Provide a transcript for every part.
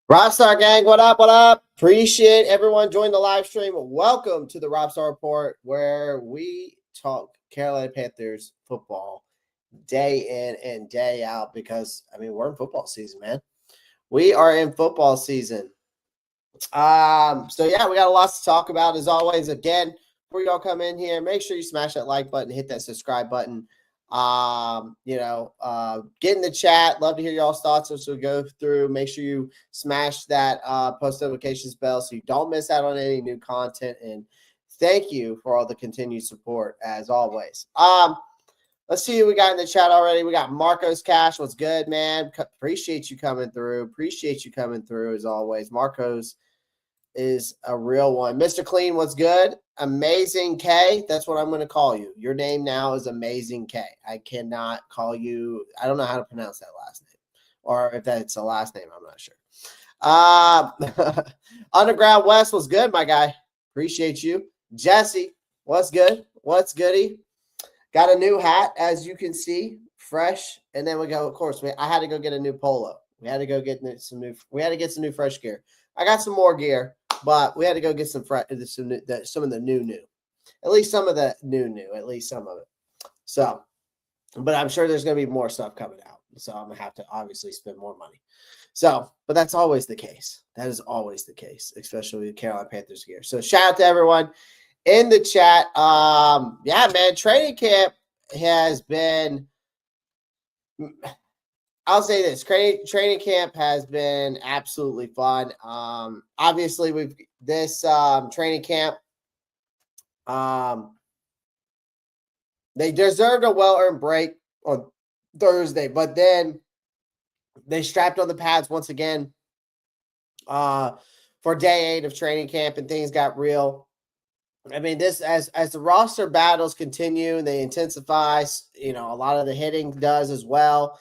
Roppstar gang, what up? What up? Appreciate everyone joining the live stream. Welcome to the Roppstar Report, where we talk Carolina Panthers football day in and day out because, we're in football season, man. We are in football season. We got a lot to talk about as always. Again, before y'all come in here, make sure you smash that like button, hit that subscribe button. Get in the chat. Love to hear y'all's thoughts as we go through. Make sure you smash that post notifications bell so you don't miss out on any new content. And thank you for all the continued support as always. Let's see who we got in the chat already. We got Marcos Cash. What's good, man? Appreciate you coming through. Appreciate you coming through as always. Marcos is a real one. Mr. Clean, what's good? Amazing K. That's what I'm going to call you. Your name now is Amazing K. I cannot call you. I don't know how to pronounce that last name. Or if that's a last name, I'm not sure. Underground West, what's good, my guy? Appreciate you. Jesse, what's good? What's goody? Got a new hat, as you can see, fresh. And then we go, of course, I had to go get a new polo. We had to go get some new fresh gear. I got some more gear, but we had to go get some of the new. At least some of the new. At least some of it. So, but I'm sure there's going to be more stuff coming out. So I'm going to have to obviously spend more money. So, but that's always the case. That is always the case, especially with Carolina Panthers gear. So shout out to everyone in the chat. Training camp has been – I'll say this: training camp has been absolutely fun. Obviously, we've this training camp. They deserved a well-earned break on Thursday, but then they strapped on the pads once again for day 8 of training camp, and things got real. This as the roster battles continue and they intensify. A lot of the hitting does as well.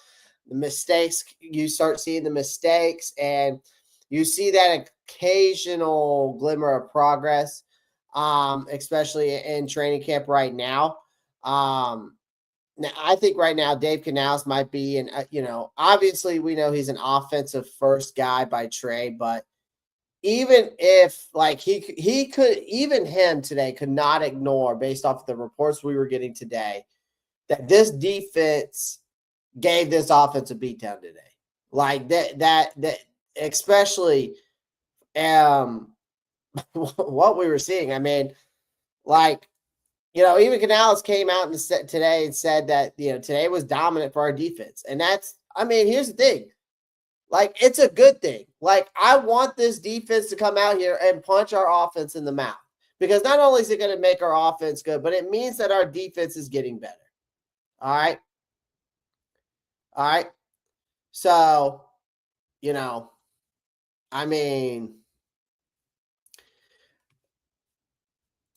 The mistakes, you start seeing the mistakes, and you see that occasional glimmer of progress, especially in training camp right now. Now, I think right now Dave Canales might be, obviously we know he's an offensive first guy by trade, but even if he could, even him today could not ignore, based off of the reports we were getting today, that this defense gave this offense a beatdown today. Like that especially what we were seeing. Even Canales came out and said today that, today was dominant for our defense. And that's, here's the thing. It's a good thing. I want this defense to come out here and punch our offense in the mouth, because not only is it going to make our offense good, but it means that our defense is getting better. All right. So,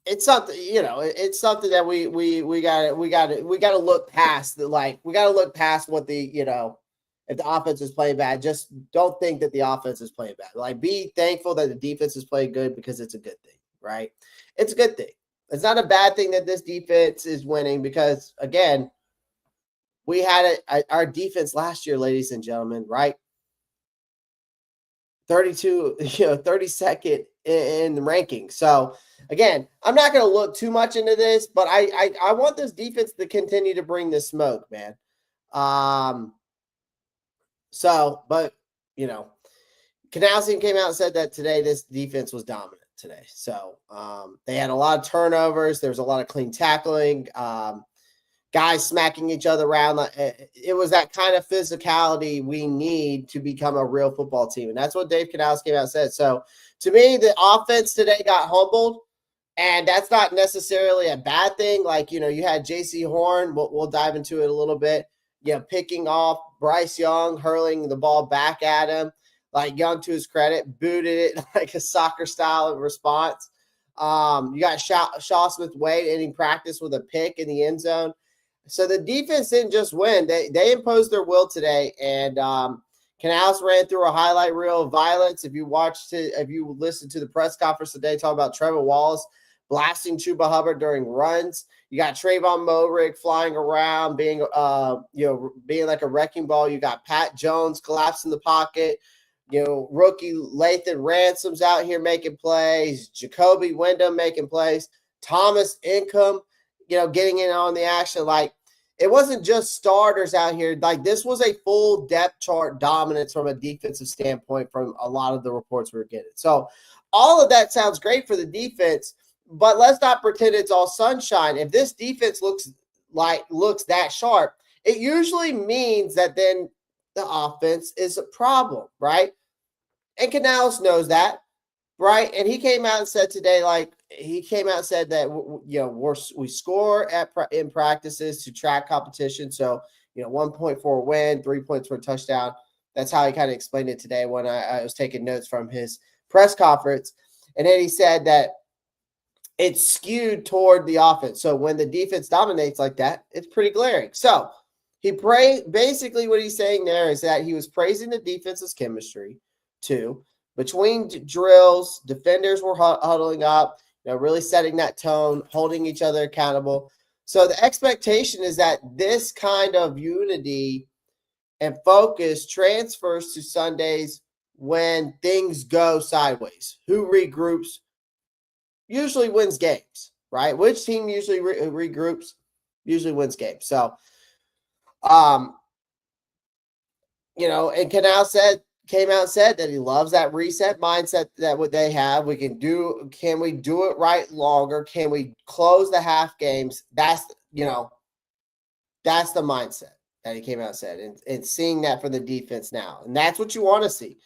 it's something, it's something that we got to look past. We got to look past what if the offense is playing bad, just don't think that the offense is playing bad. Be thankful that the defense is playing good, because it's a good thing, right? It's a good thing. It's not a bad thing that this defense is winning, because again, we had our defense last year, ladies and gentlemen, right? 32nd in the ranking. So again, I'm not going to look too much into this, but I want this defense to continue to bring this smoke, man. Canales came out and said that today this defense was dominant today. So they had a lot of turnovers. There was a lot of clean tackling. Guys smacking each other around. It was that kind of physicality we need to become a real football team. And that's what Dave Canales came out and said. So to me, the offense today got humbled, and that's not necessarily a bad thing. You had J.C. Horn. We'll dive into it a little bit. Picking off Bryce Young, hurling the ball back at him. Young, to his credit, booted it like a soccer style response. You got Shaw Smith-Wade ending practice with a pick in the end zone. So the defense didn't just win; they imposed their will today. And Canales ran through a highlight reel of violence. If you listened to the press conference today, talking about Trevor Wallace blasting Chuba Hubbard during runs. You got Tre'von Moehrig flying around, being like a wrecking ball. You got Pat Jones collapsed in the pocket, Rookie Lathan Ransom's out here making plays. Jacoby Wyndham making plays. Thomas Income, getting in on the action. Like, it wasn't just starters out here. Like, this was a full depth chart dominance from a defensive standpoint from a lot of the reports we were getting. So all of that sounds great for the defense, but let's not pretend it's all sunshine. If this defense looks that sharp, it usually means that then the offense is a problem, right? And Canales knows that, right? And he came out and said today, that we score in practices to track competition. So 1.4 win, 3 points for a touchdown. That's how he kind of explained it today when I was taking notes from his press conference. And then he said that it's skewed toward the offense. So when the defense dominates like that, it's pretty glaring. So basically what he's saying there is that he was praising the defense's chemistry too. Between drills, defenders were huddling up, really setting that tone, holding each other accountable. So the expectation is that this kind of unity and focus transfers to Sundays when things go sideways. Who regroups usually wins games, right? Which team usually regroups usually wins games. So, and Canal came out and said that he loves that reset mindset that what they have. Can we do it right longer? Can we close the half games? That's the mindset that he came out and said, and seeing that for the defense now. And that's what you want to see.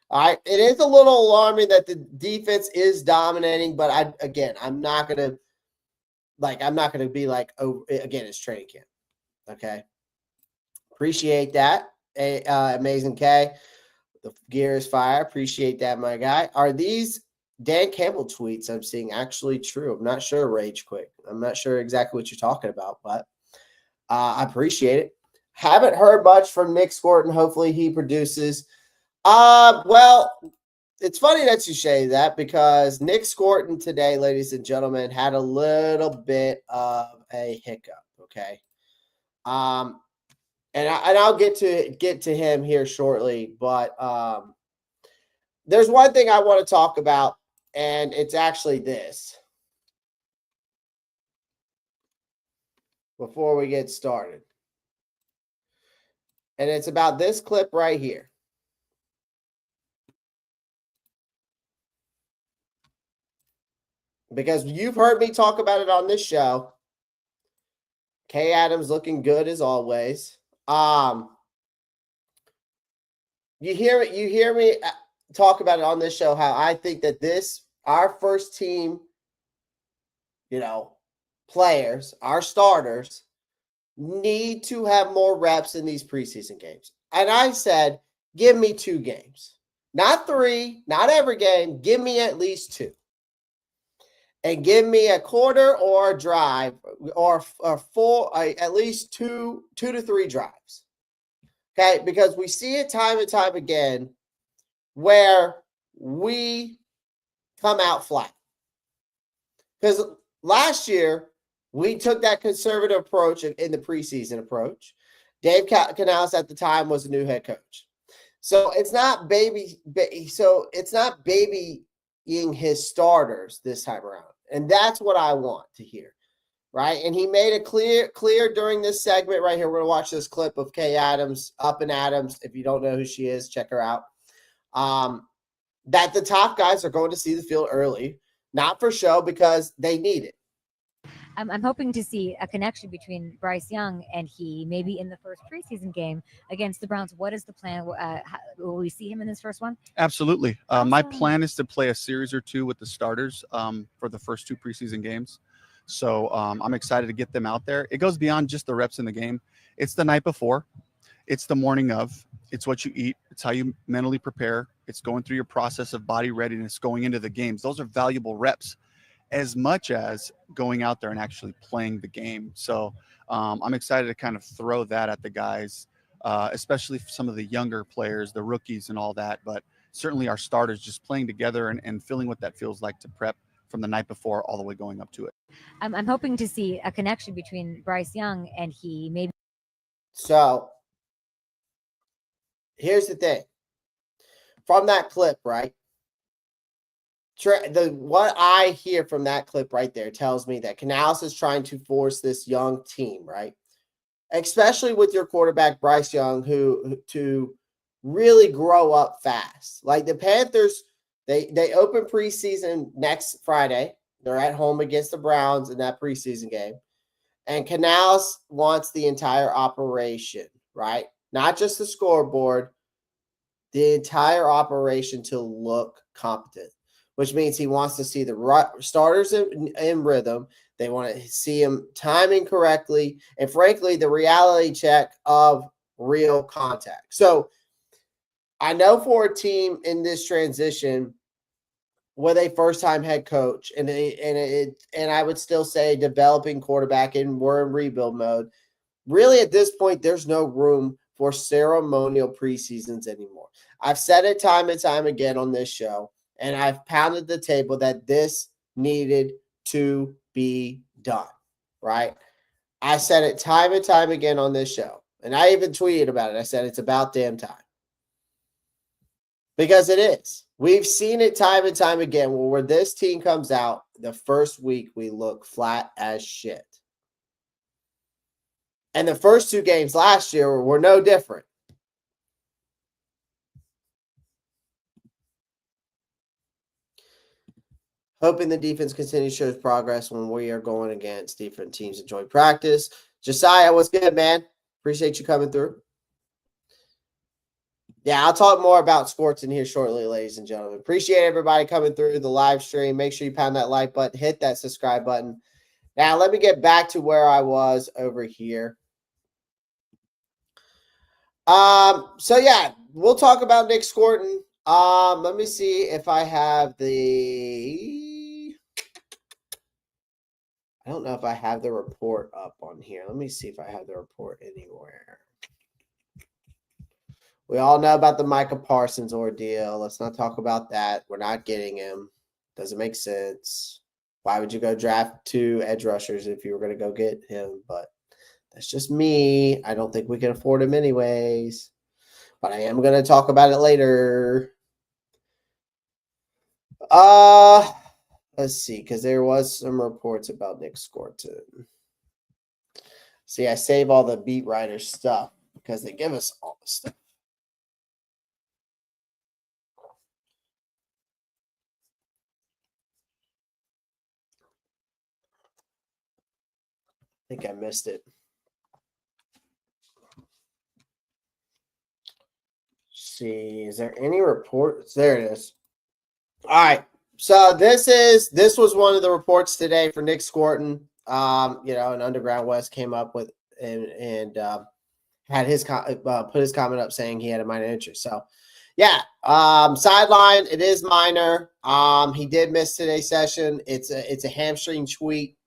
All right. It is a little alarming that the defense is dominating, but I'm not going to be like, oh, again, it's training camp. Okay. Appreciate that. Amazing K. The gear is fire. Appreciate that, my guy. Are these Dan Campbell tweets I'm seeing actually true? I'm not sure, Rage Quick. I'm not sure exactly what you're talking about, but I appreciate it. Haven't heard much from Nick Scorton. Hopefully he produces. Well, it's funny that you say that because Nick Scorton today, ladies and gentlemen, had a little bit of a hiccup. Okay. And I'll get to him here shortly, but there's one thing I want to talk about, and it's actually this. Before we get started. And it's about this clip right here. Because you've heard me talk about it on this show. Kay Adams looking good as always. You hear me talk about it on this show, how I think that our first team, players, our starters, need to have more reps in these preseason games. And I said, give me 2 games. Not 3, not every game. Give me at least 2. And give me a quarter or a drive or 4, at least 2 to 3 drives. Okay, because we see it time and time again where we come out flat. Because last year, we took that conservative approach in the preseason approach. Dave Canales at the time was a new head coach. So it's not babying his starters this time around. And that's what I want to hear. Right. And he made it clear during this segment right here. We're going to watch this clip of Kay Adams, Up and Adams. If you don't know who she is, check her out. That the top guys are going to see the field early, not for show, because they need it. I'm hoping to see a connection between Bryce Young and he, maybe in the first preseason game against the Browns. What is the plan? Will we see him in this first one? Absolutely. My plan is to play a series or 2 with the starters for the first 2 preseason games. So I'm excited to get them out there. It goes beyond just the reps in the game. It's the night before. It's the morning of. It's what you eat. It's how you mentally prepare. It's going through your process of body readiness going into the games. Those are valuable reps as much as going out there and actually playing the game. So I'm excited to kind of throw that at the guys, especially some of the younger players, the rookies and all that. But certainly our starters just playing together and feeling what that feels like to prep from the night before all the way going up to it. I'm hoping to see a connection between Bryce Young and he, maybe. So here's the thing. from that clip, right? What I hear from that clip right there tells me that Canales is trying to force this young team, right? Especially with your quarterback, Bryce Young, who to really grow up fast. Like the Panthers, they open preseason next Friday. They're at home against the Browns in that preseason game. And Canales wants the entire operation, right? Not just the scoreboard, the entire operation to look competent, which means he wants to see the starters in rhythm. They want to see him timing correctly, and frankly, the reality check of real contact. So I know for a team in this transition with a first-time head coach, and I would still say developing quarterback, and we're in rebuild mode. Really, at this point, there's no room for ceremonial preseasons anymore. I've said it time and time again on this show, and I've pounded the table that this needed to be done, right? I said it time and time again on this show, and I even tweeted about it. I said it's about damn time. Because it is. We've seen it time and time again where this team comes out, the first week we look flat as shit. And the first two games last year were no different. Hoping the defense continues to show progress when we are going against different teams in joint practice. Josiah, what's good, man? Appreciate you coming through. Yeah, I'll talk more about sports in here shortly, ladies and gentlemen. Appreciate everybody coming through the live stream. Make sure you pound that like button, hit that subscribe button. Now, let me get back to where I was over here. So yeah, we'll talk about Nick Scorton. Let me see if I have I don't know if I have the report up on here. Let me see if I have the report anywhere. We all know about the Micah Parsons ordeal. Let's not talk about that. We're not getting him. Doesn't make sense. Why would you go draft 2 edge rushers if you were going to go get him? But that's just me. I don't think we can afford him anyways. But I am going to talk about it later. Let's see, because there was some reports about Nick Scorton. See, I save all the beat writer stuff because they give us all the stuff. I think I missed it. Let's see, is there any reports? There it is. All right. So this was one of the reports today for Nick Scorton. An Underground West came up with and had his put his comment up saying he had a minor interest. So yeah, sideline, it is minor. He did miss today's session. It's a hamstring tweak.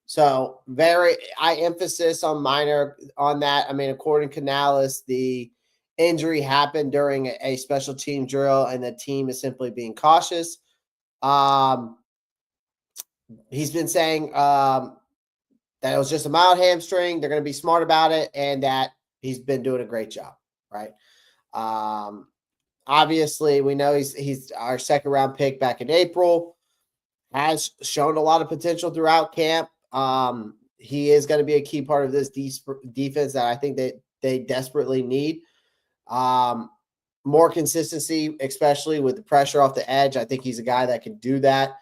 So I emphasis on minor on that. I mean, according to Canales, the injury happened during a special team drill, and the team is simply being cautious. He's been saying that it was just a mild hamstring. They're going to be smart about it, and that he's been doing a great job, right? Obviously, we know he's our second round pick back in April. Has shown a lot of potential throughout camp. He is going to be a key part of this defense that I think that they desperately need. More consistency, especially with the pressure off the edge. I think he's a guy that can do that.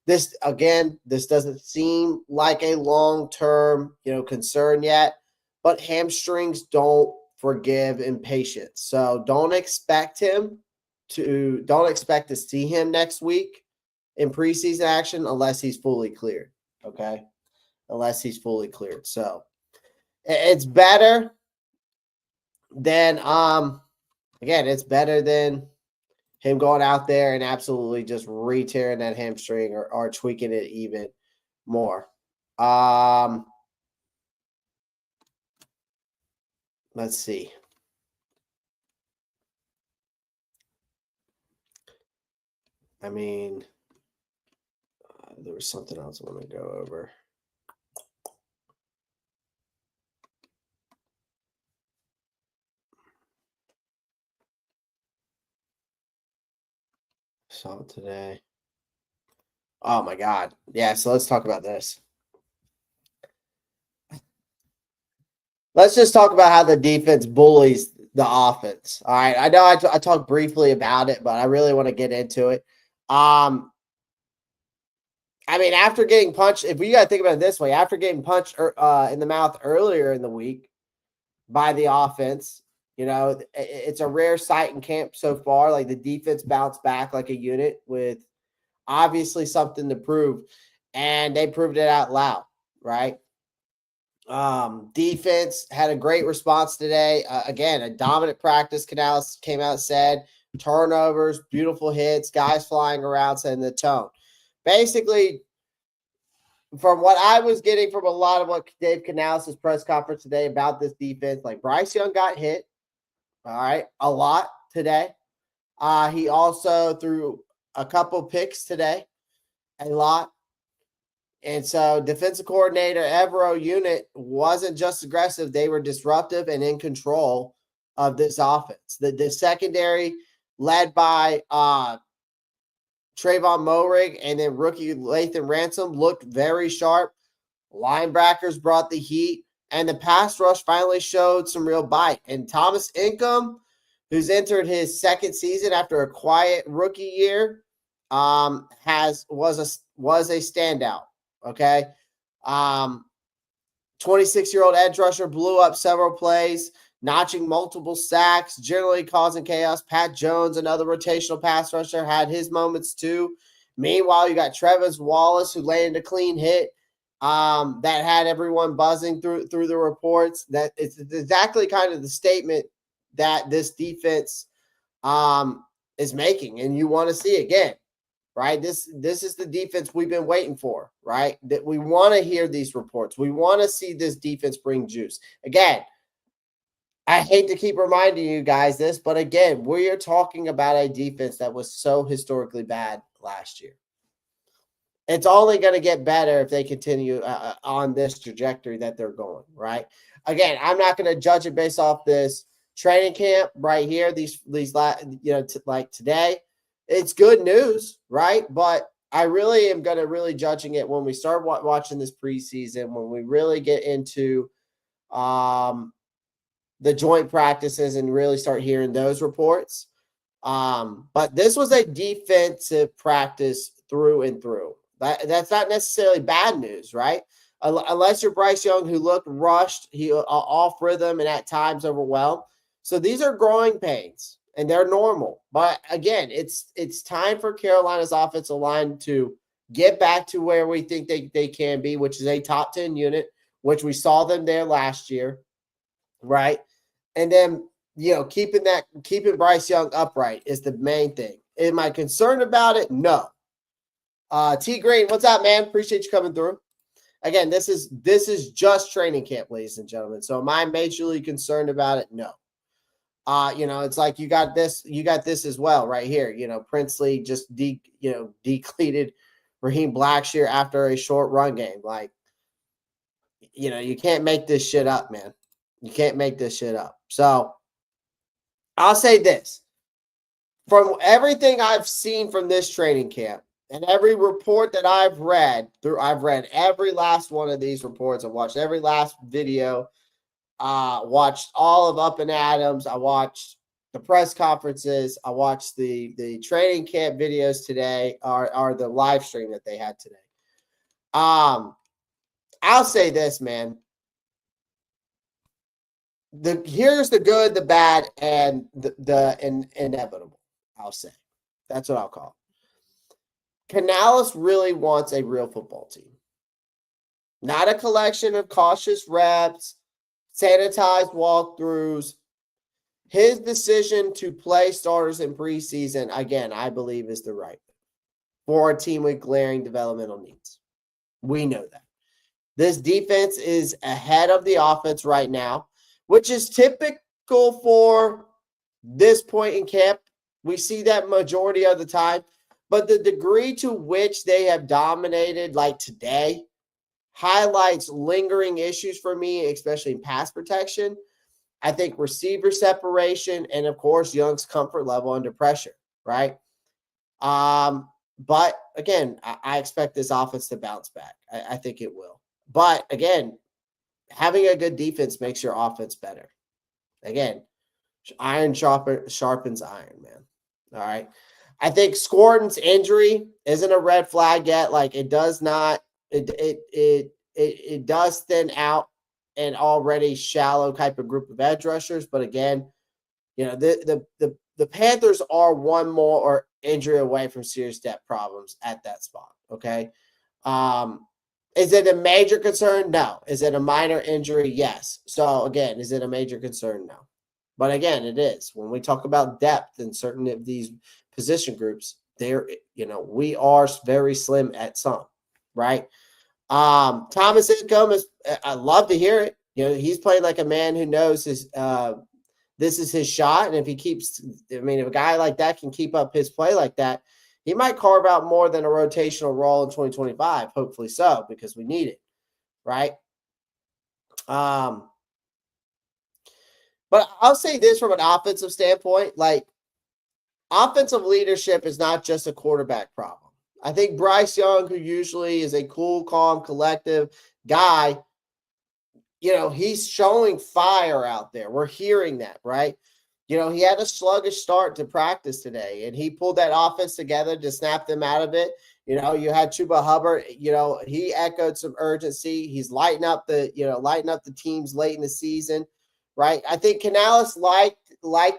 This doesn't seem like a long-term, concern yet, but hamstrings don't forgive impatience. So don't expect to see him next week in preseason action unless he's fully cleared. Okay. Unless he's fully cleared. So it's better than, it's better than him going out there and absolutely just re-tearing that hamstring or tweaking it even more. Let's see. I mean, there was something else I want to go over. Saw it today. Oh my God. Yeah, so let's talk about this. Let's just talk about how the defense bullies the offense. All right. I know I talked briefly about it, but I really want to get into it. I mean, after getting punched, if we got to think about it this way, after getting punched in the mouth earlier in the week by the offense, it's a rare sight in camp so far. Like the defense bounced back like a unit with obviously something to prove, and they proved it out loud, right? Defense had a great response today. Again, a dominant practice. Canales came out and said turnovers, beautiful hits, guys flying around, setting the tone. Basically, from what I was getting from a lot of what Dave Canales' press conference today about this defense, like Bryce Young got hit, all right, a lot today. He also threw a couple picks today, a lot. And so defensive coordinator Evero unit wasn't just aggressive. They were disruptive and in control of this offense. The secondary led by Tre'von Moehrig and then rookie Lathan Ransom looked very sharp. Linebackers brought the heat, and the pass rush finally showed some real bite. And Thomas Incoe, who's entered his second season after a quiet rookie year, was a standout. Okay. 26-year-old edge rusher blew up several plays, notching multiple sacks, generally causing chaos. Pat Jones, another rotational pass rusher, had his moments too. Meanwhile, you got Travis Wallace, who landed a clean hit that had everyone buzzing through the reports. That it's exactly kind of the statement that this defense is making, and you want to see again. Right. This is the defense we've been waiting for, right? That we want to hear these reports. We want to see this defense bring juice. Again, I hate to keep reminding you guys this, but again, we are talking about a defense that was so historically bad last year. It's only going to get better if they continue on this trajectory that they're going, right? Again, I'm not going to judge it based off this training camp right here, like today. It's good news, right? But I really am going to really judging it when we start watching this preseason, when we really get into the joint practices and really start hearing those reports. But this was a defensive practice through and through. That's not necessarily bad news, right? Unless you're Bryce Young, who looked rushed, he off rhythm and at times overwhelmed. So these are growing pains. And they're normal. But again, it's time for Carolina's offensive line to get back to where we think they can be, which is a top 10 unit, which we saw them there last year, right? And then, keeping Bryce Young upright is the main thing. Am I concerned about it? No. T Green, what's up, man? Appreciate you coming through. Again, this is just training camp, ladies and gentlemen. So am I majorly concerned about it? No. It's like you got this as well right here. Princely just decleated Raheem Blackshear after a short run game. Like, you can't make this shit up, man. You can't make this shit up. So I'll say this. From everything I've seen from this training camp and every report that I've read every last one of these reports. I've watched every last video. Watched all of Up and Adams. I watched the press conferences. I watched the training camp videos today, or the live stream that they had today. I'll say this, man. Here's the good, the bad, and the inevitable. I'll say that's what I'll call it. Canales really wants a real football team, not a collection of cautious reps, sanitized walkthroughs. His decision to play starters in preseason, again, I believe is the right for a team with glaring developmental needs. We know that. This defense is ahead of the offense right now, which is typical for this point in camp. We see that majority of the time, but the degree to which they have dominated, like today, highlights lingering issues for me, especially in pass protection. I think receiver separation and, of course, Young's comfort level under pressure, right? But again, I expect this offense to bounce back. I think it will. But again, having a good defense makes your offense better. Again, iron sharpens iron, man. All right. I think Scourton's injury isn't a red flag yet. Like it does not, it does thin out an already shallow type of group of edge rushers. But again, you know, the Panthers are one more injury away from serious depth problems at that spot. Okay. Is it a major concern? No. Is it a minor injury? Yes. So again, is it a major concern? No. But again, it is. When we talk about depth in certain of these position groups, we are very slim at some, right? Thomas Income I love to hear it. You know, he's playing like a man who knows this is his shot. And if he if a guy like that can keep up his play like that, he might carve out more than a rotational role in 2025. Hopefully so, because we need it, right? But I'll say this from an offensive standpoint, like offensive leadership is not just a quarterback problem. I think Bryce Young, who usually is a cool, calm, collective guy, you know, he's showing fire out there. We're hearing that, right? You know, he had a sluggish start to practice today, and he pulled that offense together to snap them out of it. You know, you had Chuba Hubbard, you know, he echoed some urgency. He's lighting up the teams late in the season, right? I think Canales liked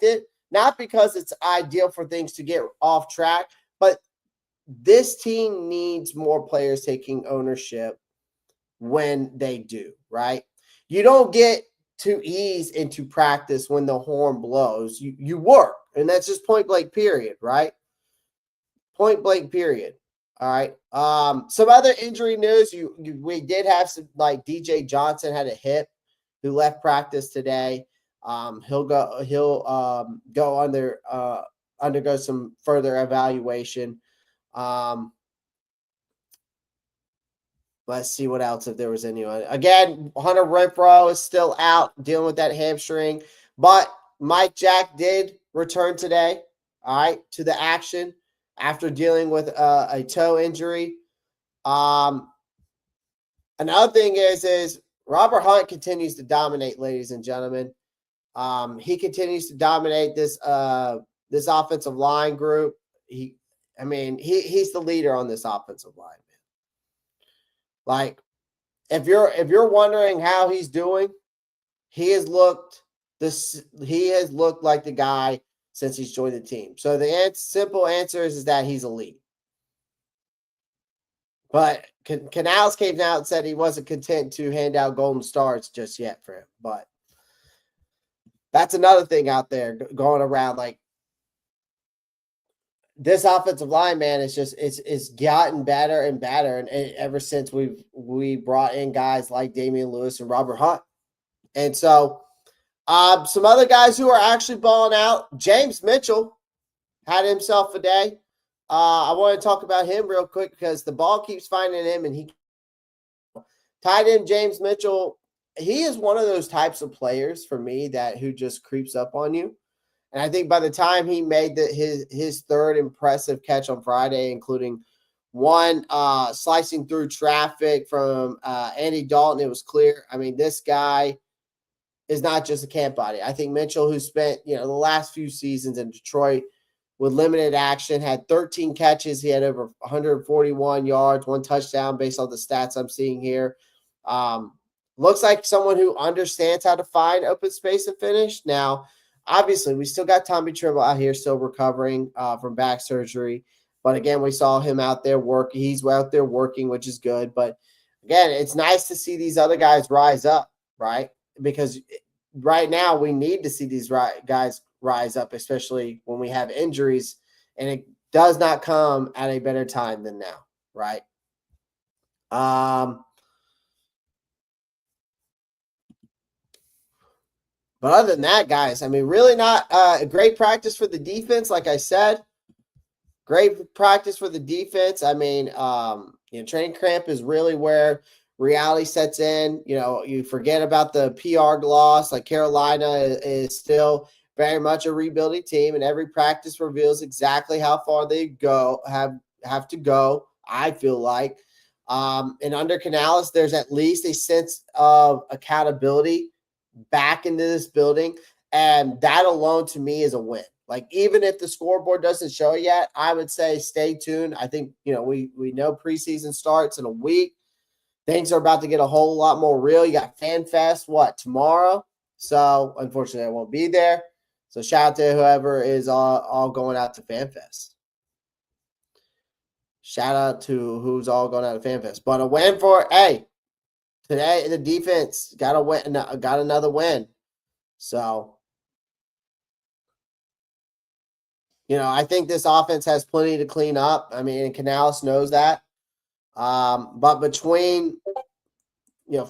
it, not because it's ideal for things to get off track, but this team needs more players taking ownership when they do, right? You don't get to ease into practice when the horn blows. You work, and that's just point blank period, right? Point blank period. All right. Some other injury news. We did have some, like DJ Johnson had a hip who left practice today. He'll undergo some further evaluation. Let's see what else, if there was anyone. Again, Hunter Renfrow is still out dealing with that hamstring, but Mike Jack did return today, all right, to the action after dealing with a toe injury. Another thing is Robert Hunt continues to dominate, ladies and gentlemen. He continues to dominate this offensive line group. He's the leader on this offensive line. Like, if you're wondering how he's doing, he has looked like the guy since he's joined the team. So the simple answer is that he's elite. But Canales came out and said he wasn't content to hand out golden stars just yet for him. But that's another thing out there going around. Like, this offensive line, man, it's gotten better and better, and ever since we brought in guys like Damian Lewis and Robert Hunt. And so some other guys who are actually balling out, James Mitchell had himself a day. I want to talk about him real quick because the ball keeps finding him, and he tied in James Mitchell. He is one of those types of players for me who just creeps up on you. And I think by the time he made his third impressive catch on Friday, including one slicing through traffic from Andy Dalton, it was clear. I mean, this guy is not just a camp body. I think Mitchell, who spent the last few seasons in Detroit with limited action, had 13 catches. He had over 141 yards, 1 touchdown based on the stats I'm seeing here. Looks like someone who understands how to find open space and finish. Now, obviously, we still got Tommy Tremble out here still recovering from back surgery. But again, we saw him out there working. He's out there working, which is good. But again, it's nice to see these other guys rise up, right? Because right now we need to see these guys rise up, especially when we have injuries. And it does not come at a better time than now, right? But other than that, guys, I mean, really not a great practice for the defense. Like I said, great practice for the defense. I mean, training camp is really where reality sets in. You forget about the PR gloss. Like, Carolina is still very much a rebuilding team, and every practice reveals exactly how far they have to go. I feel like, and under Canales, there's at least a sense of accountability back into this building, and that alone to me is a win. Like, even if the scoreboard doesn't show it yet, I would say stay tuned. I think, we know preseason starts in a week. Things are about to get a whole lot more real. You got Fan Fest, tomorrow? So, unfortunately, I won't be there. So, shout out to whoever is all going out to Fan Fest. Shout out to who's all going out to Fan Fest. But a win today the defense got another win. So, I think this offense has plenty to clean up. I mean, Canales knows that. But between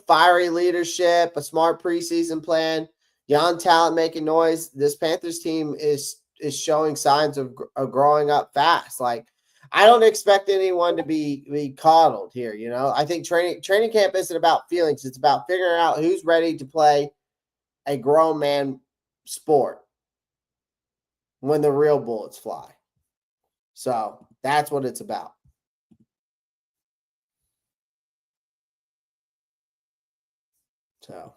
fiery leadership, a smart preseason plan, young talent making noise, this Panthers team is showing signs of growing up fast. Like, I don't expect anyone to be coddled here. I think training camp isn't about feelings. It's about figuring out who's ready to play a grown man sport when the real bullets fly. So that's what it's about. So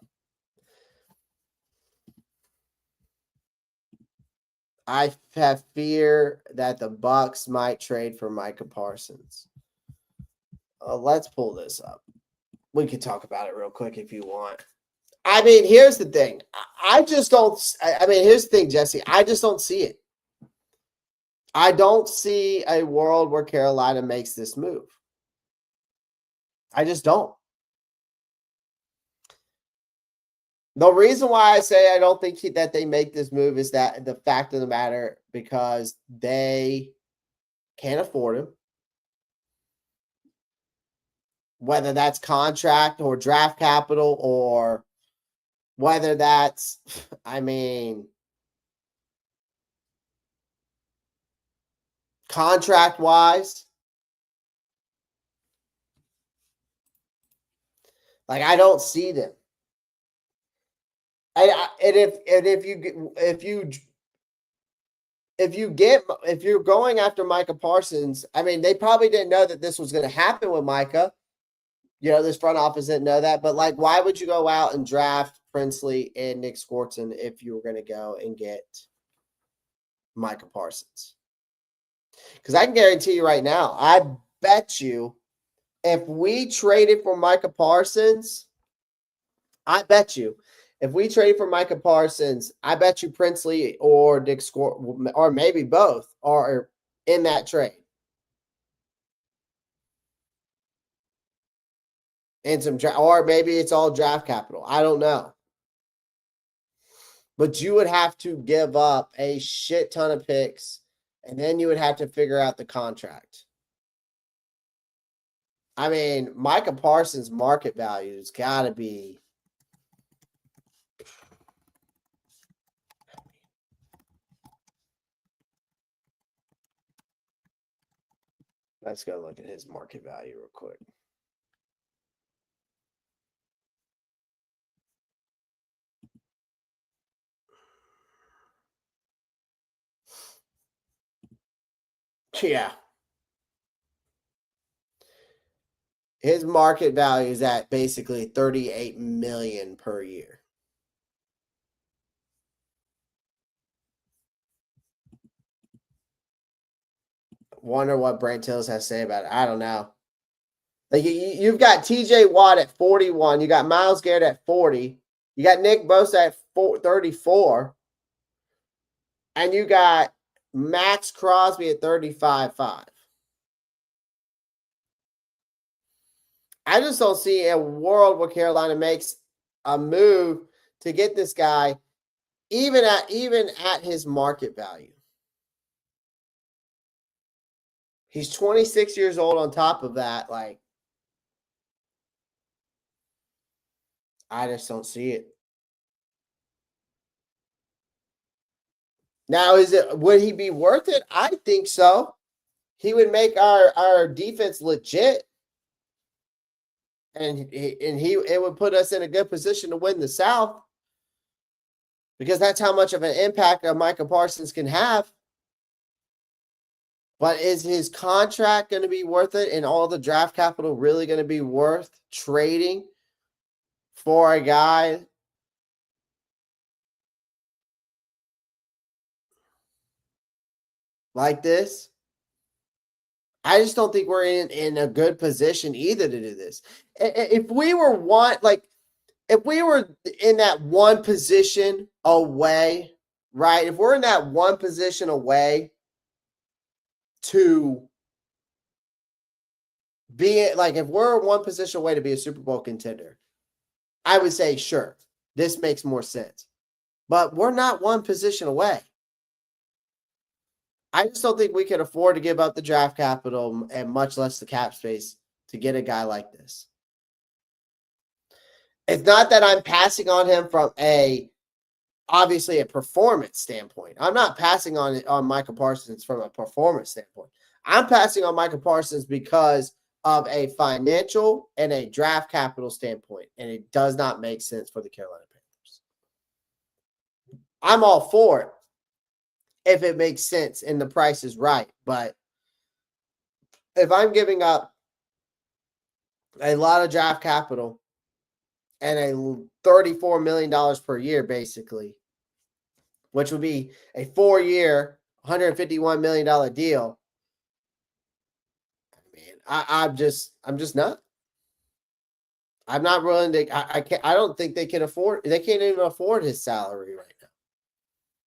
I have fear that the Bucks might trade for Micah Parsons. Let's pull this up. We could talk about it real quick if you want. I mean, here's the thing. Here's the thing, Jesse. I just don't see it. I don't see a world where Carolina makes this move. I just don't. The reason why I say I don't think that they make this move is that the fact of the matter, because they can't afford him. Whether that's contract or draft capital, or whether that's, contract-wise. Like, I don't see them. And if you're going after Micah Parsons, I mean, they probably didn't know that this was going to happen with Micah. This front office didn't know that. But, like, why would you go out and draft Princely and Nick Swartzen if you were going to go and get Micah Parsons? Because I can guarantee you right now, I bet you if we traded for Micah Parsons, I bet you Princely or Nick Swartzen, or maybe both, are in that trade. And or maybe it's all draft capital. I don't know. But you would have to give up a shit ton of picks, and then you would have to figure out the contract. I mean, Micah Parsons' market value has got to be. Let's go look at his market value real quick. Yeah. His market value is at basically $38 million per year. Wonder what Brent Tillis has to say about it. I don't know. Like, you've got TJ Watt at 41. You got Myles Garrett at 40. You got Nick Bosa at 34. And you got Max Crosby at 35.5. I just don't see a world where Carolina makes a move to get this guy, even at his market value. He's 26 years old on top of that. Like, I just don't see it. Now, would he be worth it? I think so. He would make our defense legit. And it would put us in a good position to win the South. because that's how much of an impact a Micah Parsons can have. But is his contract going to be worth it, and all the draft capital really going to be worth trading for a guy like this? I just don't think we're in a good position either to do this. If we were if we were in that one position away, right? If we're in that one position away to be like, if we're one position away to be a Super Bowl contender, I would say, sure, this makes more sense. But we're not one position away. I just don't think we can afford to give up the draft capital and much less the cap space to get a guy like this. It's not that I'm passing on him from obviously a performance standpoint. I'm not passing on Micah Parsons from a performance standpoint. I'm passing on Micah Parsons because of a financial and a draft capital standpoint, and it does not make sense for the Carolina Panthers. I'm all for it if it makes sense and the price is right, but if I'm giving up a lot of draft capital and a $34 million per year, basically, which would be a 4-year, $151 million deal, I'm just not. I'm not willing to. I don't think they can afford. They can't even afford his salary right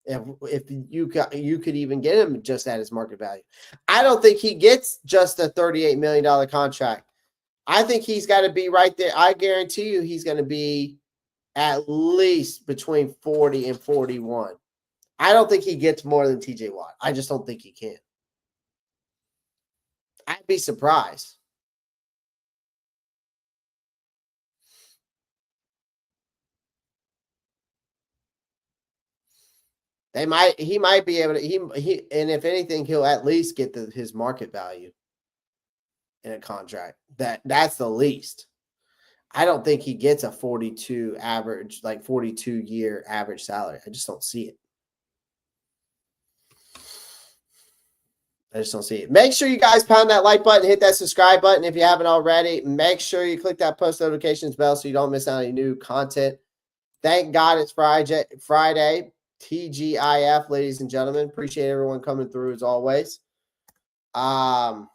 now. If you could even get him just at his market value, I don't think he gets just a $38 million contract. I think he's got to be right there. I guarantee you, he's going to be at least between 40 and 41. I don't think he gets more than TJ Watt. I just don't think he can. I'd be surprised. He might be able to, and if anything, he'll at least get his market value in a contract. That's the least. I don't think he gets a 42 average, like 42-year average salary. I just don't see it. I just don't see it. Make sure you guys pound that like button, hit that subscribe button if you haven't already. Make sure you click that post notifications bell so you don't miss out on any new content. Thank God it's Friday. TGIF, ladies and gentlemen. Appreciate everyone coming through as always. But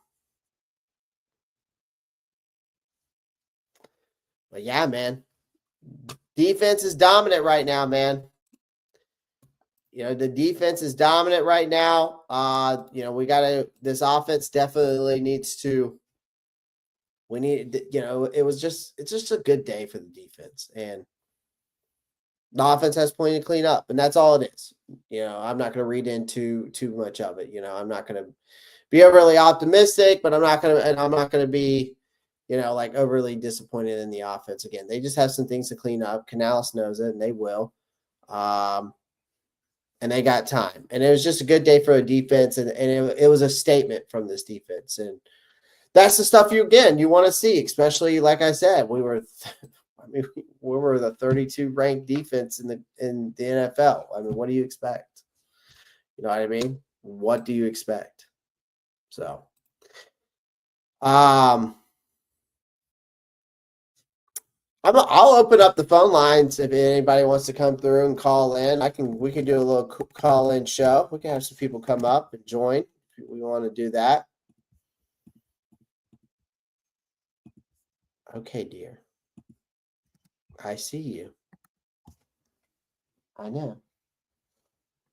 yeah, man. Defense is dominant right now, man. The defense is dominant right now. This offense definitely needs to. It's just a good day for the defense, and the offense has plenty to clean up, and that's all it is. I'm not going to read into too much of it. I'm not going to be overly optimistic, but I'm not going to be, like overly disappointed in the offense. Again, they just have some things to clean up. Canales knows it, and they will. And they got time. And it was just a good day for a defense, and it was a statement from this defense. And that's the stuff you want to see, especially, like I said, we were the 32 ranked defense in the NFL. I mean, what do you expect? You know what I mean? What do you expect? So, I'll open up the phone lines if anybody wants to come through and call in. We can do a little call in show. We can have some people come up and join if we want to do that. Okay, dear. I see you. I know.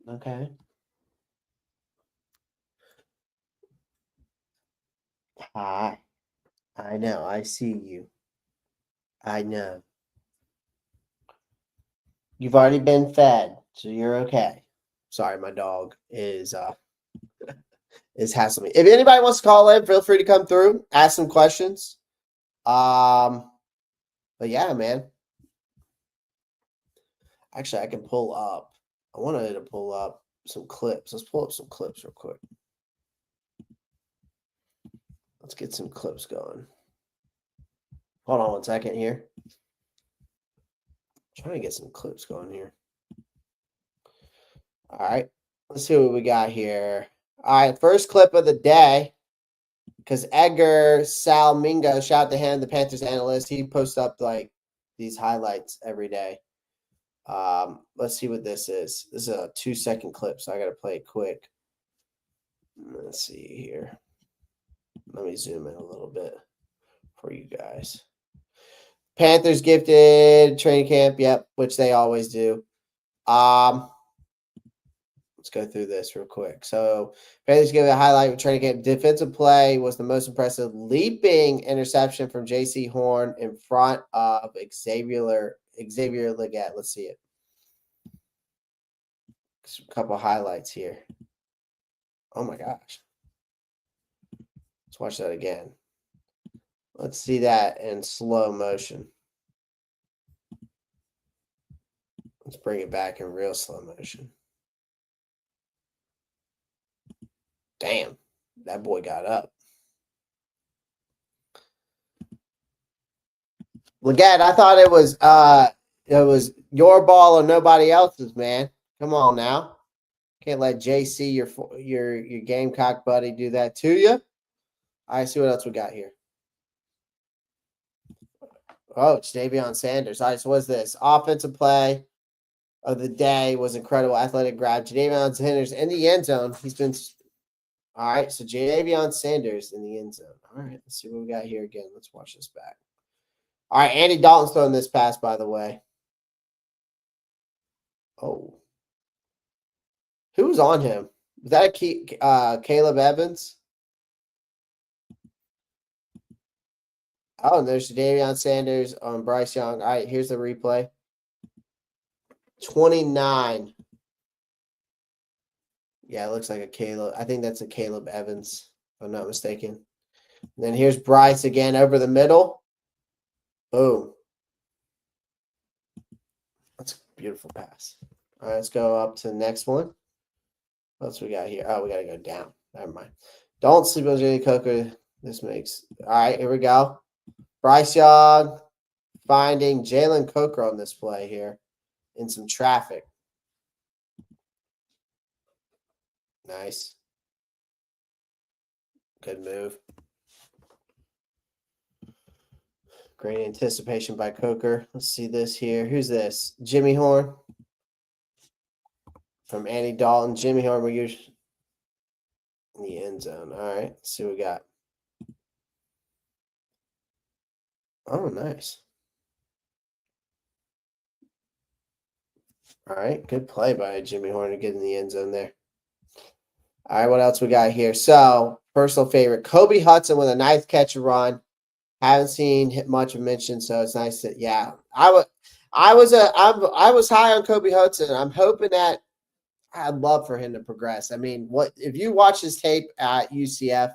Okay. Hi. I know. I see you. I know. You've already been fed, so you're okay. Sorry, my dog is hassling me. If anybody wants to call in, feel free to come through, ask some questions. But yeah, man. Actually, I can pull up. I wanted to pull up some clips. Let's pull up some clips real quick. Let's get some clips going. Hold on 1 second here. I'm trying to get some clips going here. All right. Let's see what we got here. All right. First clip of the day. Because Edgar Salmingo, shout out to him, the Panthers analyst, he posts up like these highlights every day. Let's see what this is. This is a 2-second clip, so I got to play it quick. Let's see here. Let me zoom in a little bit for you guys. Panthers gifted training camp, yep, which they always do. Let's go through this real quick. So, Panthers give a highlight of training camp. Defensive play was the most impressive leaping interception from J.C. Horn in front of Xavier Legette. Let's see it. A couple highlights here. Oh my gosh. Let's watch that again. Let's see that in slow motion. Let's bring it back in real slow motion. Damn, that boy got up. Legette, I thought it was your ball or nobody else's, man. Come on now. Can't let JC, your Gamecock buddy, do that to you. All right, see what else we got here. Oh, it's Davion Sanders. All right, so what's this? Offensive play of the day was incredible. Athletic grab. Davion Sanders in the end zone. He's been – all right, so Davion Sanders in the end zone. All right, let's see what we got here again. Let's watch this back. All right, Andy Dalton's throwing this pass, by the way. Oh. Who was on him? Was that Caleb Evans? Oh, and there's Davion Sanders on Bryce Young. All right, here's the replay. 29. Yeah, it looks like a Caleb. I think that's a Caleb Evans, if I'm not mistaken. And then here's Bryce again over the middle. Boom. That's a beautiful pass. All right, let's go up to the next one. What else we got here? Oh, we got to go down. Never mind. Don't sleep on Jay Coker. This makes – all right, here we go. Bryce Young finding Jalen Coker on this play here in some traffic. Nice. Good move. Great anticipation by Coker. Let's see this here. Who's this? Jimmy Horn from Andy Dalton. Jimmy Horn, we're usually in the end zone. All right, let's see what we got. Oh, nice. All right, good play by Jimmy Horn to get in the end zone there. All right, what else we got here? So, personal favorite, Kobe Hudson with a nice catch and run. Haven't seen much of mention, so it's nice that I was high on Kobe Hudson. I'm hoping that I'd love for him to progress. I mean, what if you watch his tape at UCF?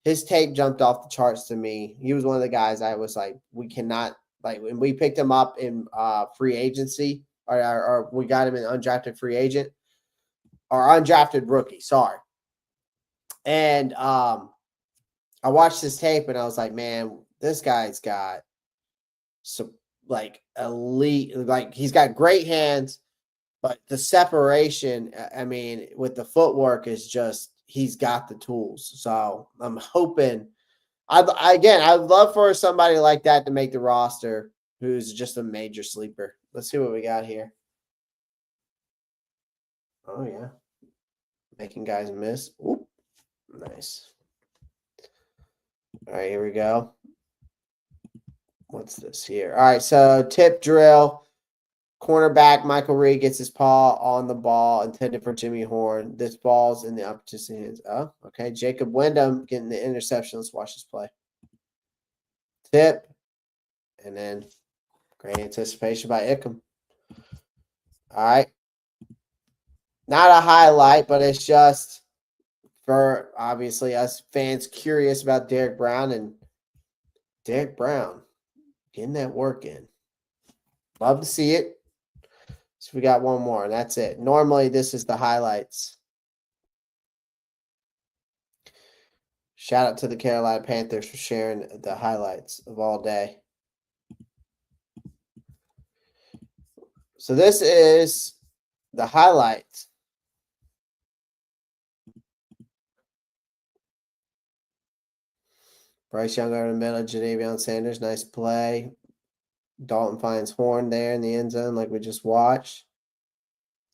His tape jumped off the charts to me. He was one of the guys I was like, we cannot when we picked him up in free agency, or we got him in undrafted free agent or undrafted rookie. Sorry, and I watched this tape and I was like, man, this guy's got some elite, he's got great hands, but the separation, I mean, with the footwork is just, he's got the tools. So I'm hoping, I'd love for somebody like that to make the roster who's just a major sleeper. Let's see what we got here. Oh, yeah. Making guys miss. Oop. Nice. All right, here we go. What's this here? All right, so tip drill. Cornerback Michael Reed gets his paw on the ball intended for Jimmy Horn. This ball's in the opportunity hands. Oh, okay. Jacob Wyndham getting the interception. Let's watch this play. Tip. And then great anticipation by Ickham. All right. Not a highlight, but it's just for obviously us fans curious about Derek Brown, and Derek Brown getting that work in. Love to see it. So we got one more, and that's it. Normally, this is the highlights. Shout out to the Carolina Panthers for sharing the highlights of all day. So this is the highlights Bryce Young over the middle, Tre'von Sanders, nice play. Dalton finds Horn there in the end zone like we just watched.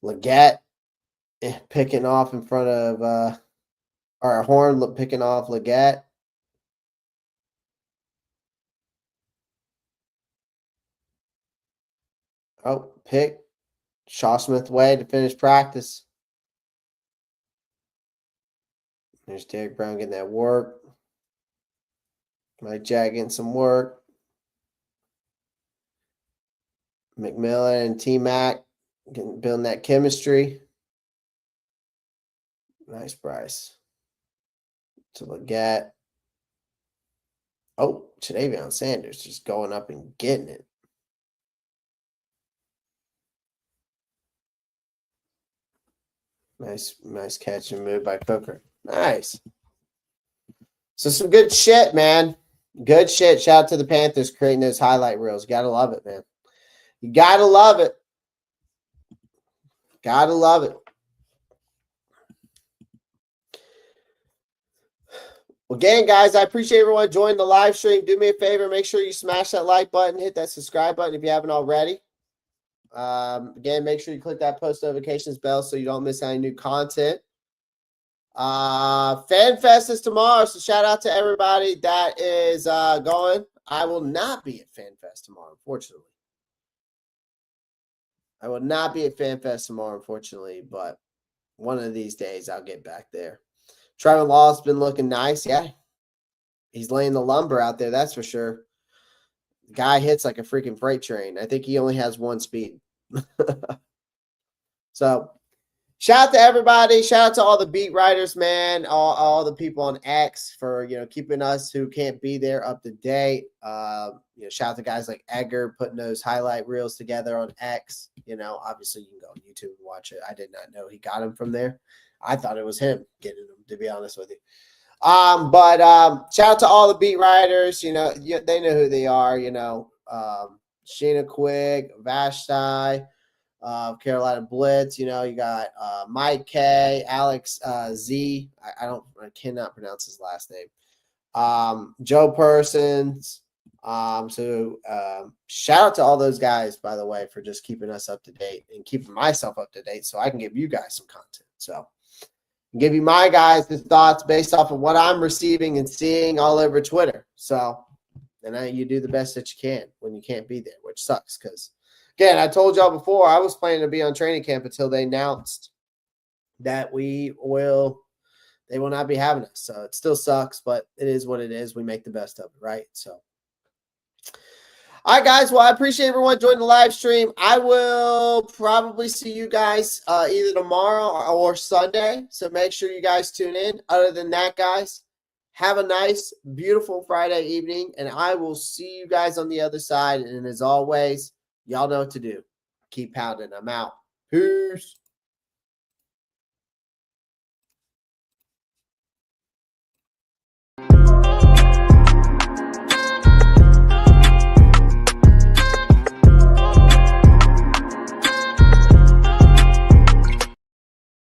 Leggett picking off in front of or Horn picking off Leggett. Oh, pick. Shaw Smith way to finish practice. There's Derek Brown getting that work. Mike Jack getting some work. McMillan and T-Mac building that chemistry. Nice Bryce. To Leggett. Oh, Tre'von Sanders just going up and getting it. Nice catch and move by Cooker. Nice. So some good shit, man. Good shit. Shout out to the Panthers creating those highlight reels. You gotta love it, man. You gotta love it. Gotta love it. Well, again, guys, I appreciate everyone joining the live stream. Do me a favor. Make sure you smash that like button. Hit that subscribe button if you haven't already. Again, make sure you click that post notifications bell so you don't miss any new content. FanFest is tomorrow, so shout out to everybody that is going. I will not be at FanFest tomorrow, unfortunately. I will not be at FanFest tomorrow, unfortunately, but one of these days I'll get back there. Tre'von Law's been looking nice. Yeah, he's laying the lumber out there, that's for sure. The guy hits like a freaking freight train. I think he only has one speed. So, shout out to everybody. Shout out to all the beat writers, man. All the people on X for keeping us who can't be there up to date. Shout out to guys like Edgar putting those highlight reels together on X. Obviously you can go on YouTube and watch it. I did not know he got them from there. I thought it was him getting them, to be honest with you. But shout out to all the beat writers. They know who they are. Sheena Quick, Vashti, Carolina Blitz. You got Mike K, Alex Z. I cannot pronounce his last name. Joe Persons. So shout out to all those guys, by the way, for just keeping us up to date and keeping myself up to date so I can give you guys some content. So give you my guys' thoughts based off of what I'm receiving and seeing all over Twitter. So then you do the best that you can when you can't be there, which sucks because, again, I told y'all before I was planning to be on training camp until they announced that they will not be having us. So it still sucks, but it is what it is. We make the best of it, right? So. All right, guys. Well, I appreciate everyone joining the live stream. I will probably see you guys either tomorrow or Sunday. So make sure you guys tune in. Other than that, guys, have a nice, beautiful Friday evening. And I will see you guys on the other side. And as always, y'all know what to do. Keep pounding. I'm out. Peace.